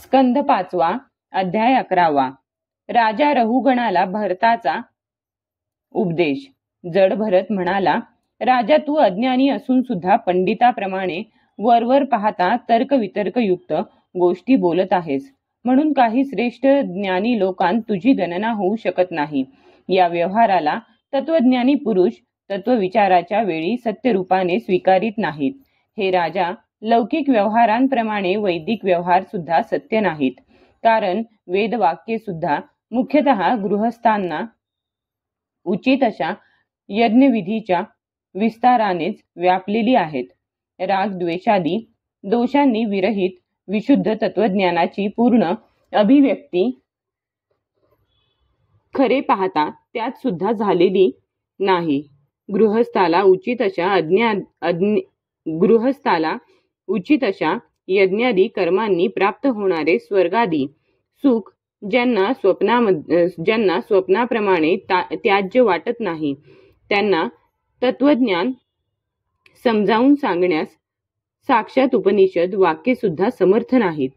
स्कंध 5वा, अध्याय 11वा. राजा रहुगणाला भरताचा उपदेश. जड भरत म्हणाला, राजा तू अज्ञानी असून सुद्धा पंडिताप्रमाणे वरवर पाहता तर्कवितर्कयुक्त गोष्टी बोलत आहेस. म्हणून काही श्रेष्ठ ज्ञानी लोकांत तुझी गणना होऊ शकत नाही. या व्यवहाराला तत्वज्ञानी पुरुष तत्वविचाराच्या वेळी सत्यरूपाने स्वीकारित नाहीत. हे राजा, लौकिक व्यवहारांप्रमाणे वैदिक व्यवहार सुद्धा सत्य नाहीत. कारण वेदवाक्ये सुद्धा मुख्यतः गृहस्थांना उचित अशा यज्ञविधीच्या विस्तारानेच व्यापलेली आहेत. राग द्वेषादी दोषांनी विरहित विशुद्ध तत्वज्ञानाची पूर्ण अभिव्यक्ती खरे पाहता त्यात सुद्धा झालेली नाही. गृहस्थाला उचित अशा यज्ञादी कर्मांनी प्राप्त होणारे स्वर्गादी सुख ज्यांना स्वप्नाप्रमाणे त्याज्य वाटत नाही, त्यांना तत्वज्ञान समजावून सांगण्यास साक्षात उपनिषद वाक्ये सुद्धा समर्थ नाहीत.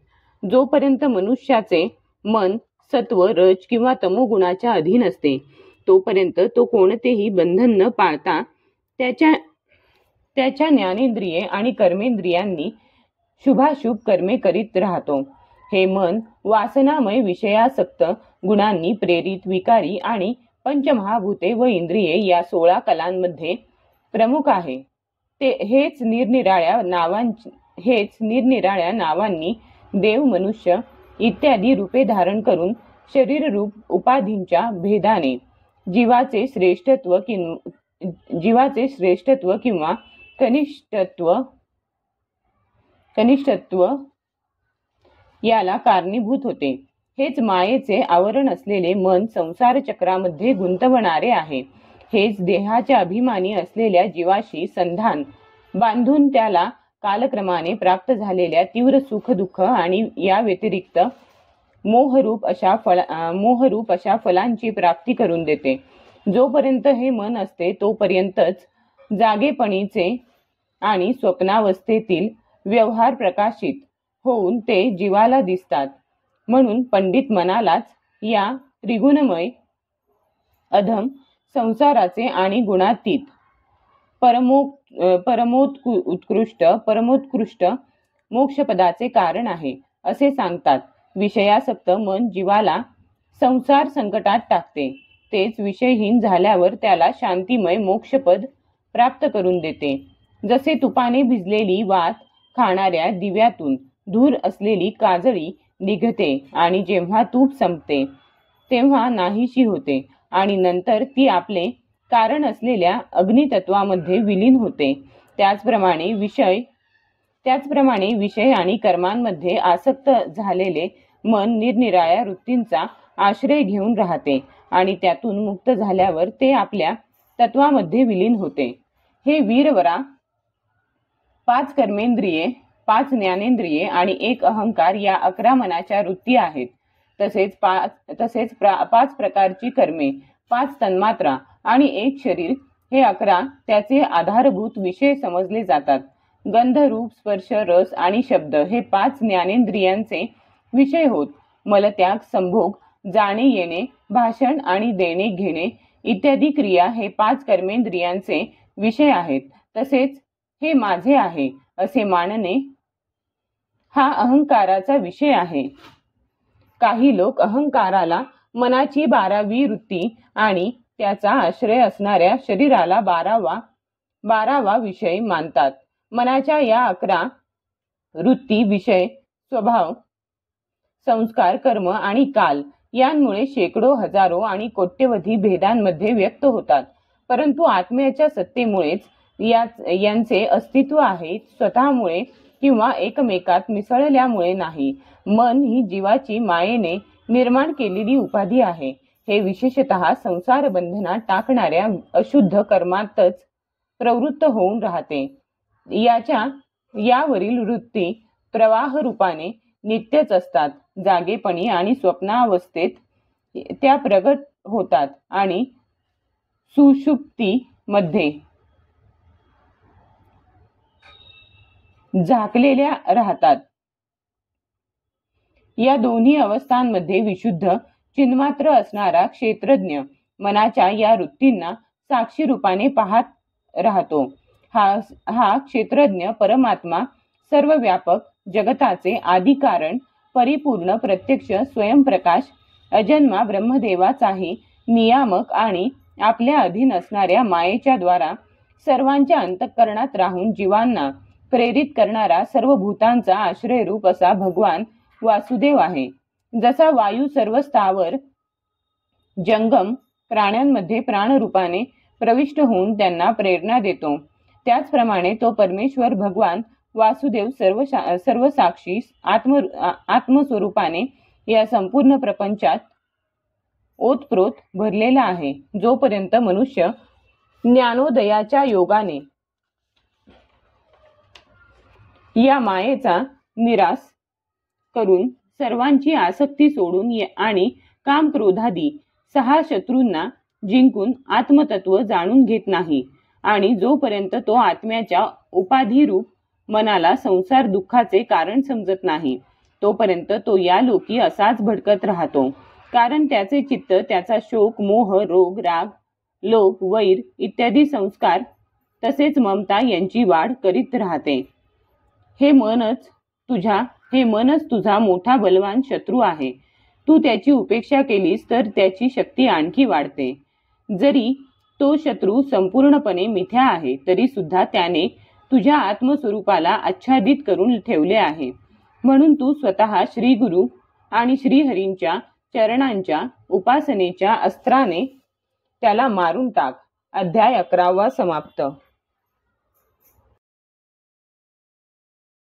जोपर्यंत मनुष्याचे मन सत्व रज किंवा तमोगुणाच्या अधीन असते, तोपर्यंत तो कोणतेही बंधन न पाळता त्याच्या ज्ञानेंद्रिये आणि कर्मेंद्रियांनी शुभाशुभ कर्मे करीत राहतो. हे मन वासनामय विषयासक्त गुणांनी प्रेरित विकारी आणि पंचमहाभूते व इंद्रिये या 16 कलांमध्ये प्रमुख आहे. हेच निरनिराळ्या नावांनी देव, मनुष्य इत्यादी रूपे धारण करून शरीररूप उपाधींच्या भेदाने जीवाचे श्रेष्ठत्व किंवा कनिष्ठत्व याला कारणीभूत होते. हेच मायेचे आवरण असलेले मन संसार चक्रामध्ये गुंतवणारे आहे. हेच देहाच्या अभिमानी असलेल्या जीवाशी संधान बांधून त्याला कालक्रमाने प्राप्त झालेल्या तीव्र सुख दुःख आणि या व्यतिरिक्त मोहरूप अशा फलांची प्राप्ती करून देते. जोपर्यंत हे मन असते तोपर्यंतच जागेपणीचे आणि स्वप्नावस्थेतील व्यवहार प्रकाशित होऊन ते जीवाला दिसतात. म्हणून पंडित मनालाच या त्रिगुणमय अधम संसाराचे आणि गुणातीत परमोत्कृष्ट मोक्षपदाचे कारण आहे असे सांगतात. विषयासक्त मन जीवाला संसार संकटात टाकते. तेच विषयहीन झाल्यावर त्याला शांतिमय मोक्षपद प्राप्त करून देते. जसे तुपाने भिजलेली वात खाणाऱ्या दिव्यातून धूर असलेली काजळी निघते आणि जेव्हा तूप संपते तेव्हा नाहीशी होते आणि नंतर ती आपले कारण असलेल्या अग्नितत्वामध्ये विलीन होते. त्याचप्रमाणे विषय आणि कर्मांमध्ये आसक्त झालेले मन निरनिराळ्या वृत्तींचा आश्रय घेऊन राहते आणि त्यातून मुक्त झाल्यावर ते आपल्या तत्वामध्ये विलीन होते. हे वीरवरा, 5 कर्मेंद्रिये, 5 ज्ञानेंद्रिये आणि 1 अहंकार या 11 मनाच्या वृत्ती आहेत. तसेच 5 प्रकारची कर्मे, 5 तन्मात्रा आणि 1 शरीर हे 11 त्याचे आधारभूत विषय समजले जातात. गंध, रूप, स्पर्श, रस आणि शब्द हे 5 ज्ञानेंद्रियांचे विषय होत. मलत्याग, संभोग, जाणे येणे, भाषण आणि देणे घेणे इत्यादी क्रिया हे 5 कर्मेंद्रियांचे विषय आहेत. तसेच हे माझे आहे असे मानणे हा अहंकाराचा विषय आहे. काही लोक अहंकाराला मनाची 12वी वृत्ती आणि त्याचा आश्रय असणाऱ्या शरीराला 12वा विषय मानतात. मनाच्या या 11 वृत्ती विषय, स्वभाव, संस्कार, कर्म आणि काल यांमुळे शेकडो, हजारो आणि कोट्यवधी भेदांमध्ये व्यक्त होतात. परंतु आत्म्याच्या सत्तेमुळेच यांचे अस्तित्व आहे, स्वतःमुळे किंवा एकमेकात मिसळल्यामुळे नाही. मन ही जीवाची मायेने निर्माण केलेली उपाधी आहे. हे विशेषतः संसार बंधनात टाकणाऱ्या अशुद्ध कर्मातच प्रवृत्त होऊन राहते. यावरील वृत्ती प्रवाह रूपाने नित्यच असतात. जागेपणी आणि स्वप्नावस्थेत त्या प्रगट होतात आणि सुषुप्तीमध्ये झाकलेल्या राहतात. या दोन्ही अवस्थांमध्ये विशुद्ध चिन्मात्र असणारा क्षेत्रज्ञ मनाच्या या वृत्तींना साक्षी रूपाने पाहत राहतो. हा क्षेत्रज्ञ परमात्मा सर्वव्यापक जगताचे आदी कारण परिपूर्ण प्रत्यक्ष स्वयंप्रकाश अजन्मा ब्रह्मदेवाचाही नियामक आणि आपल्या अधीन असणाऱ्या मायेच्या द्वारा सर्वांच्या अंतःकरणात राहून जीवांना प्रेरित करणारा सर्व भूतांचा आश्रयरूप असा भगवान वासुदेव आहे. जसा वायू सर्व स्थावर जंगम प्राण्यांमध्ये प्राणरूपाने प्रविष्ट होऊन त्यांना प्रेरणा देतो, त्याचप्रमाणे तो परमेश्वर भगवान वासुदेव सर्व साक्षी आत्मस्वरूपाने या संपूर्ण प्रपंचात ओतप्रोत भरलेला आहे. जोपर्यंत मनुष्य ज्ञानोदयाच्या योगाने या मायेचा निराश करून सर्वांची आसक्ती सोडून आणि काम क्रोधादी 6 शत्रूंना जिंकून आत्मतत्व जाणून घेत नाही आणि जोपर्यंत तो आत्म्याच्या उपाधिरूप मनाला संसार दुःखाचे कारण समजत नाही, तोपर्यंत तो या लोकी असाच भटकत राहतो. कारण त्याचे चित्त त्याचा शोक, मोह, रोग, राग, लोभ, वैर इत्यादी संस्कार तसेच ममता यांची वाढ करीत राहते. हे मनच तुझा मोठा बलवान शत्रू आहे. तू त्याची उपेक्षा केलीस तर त्याची शक्ती आणखी वाढते. जरी तो शत्रू संपूर्णपणे मिथ्या आहे तरी सुद्धा त्याने तुझ्या आत्मस्वरूपाला आच्छादित करून ठेवले आहे. म्हणून तू स्वतः श्री गुरु आणि श्रीहरींच्या चरणांच्या उपासनेच्या अस्त्राने त्याला मारून टाक. अध्याय 11 समाप्त.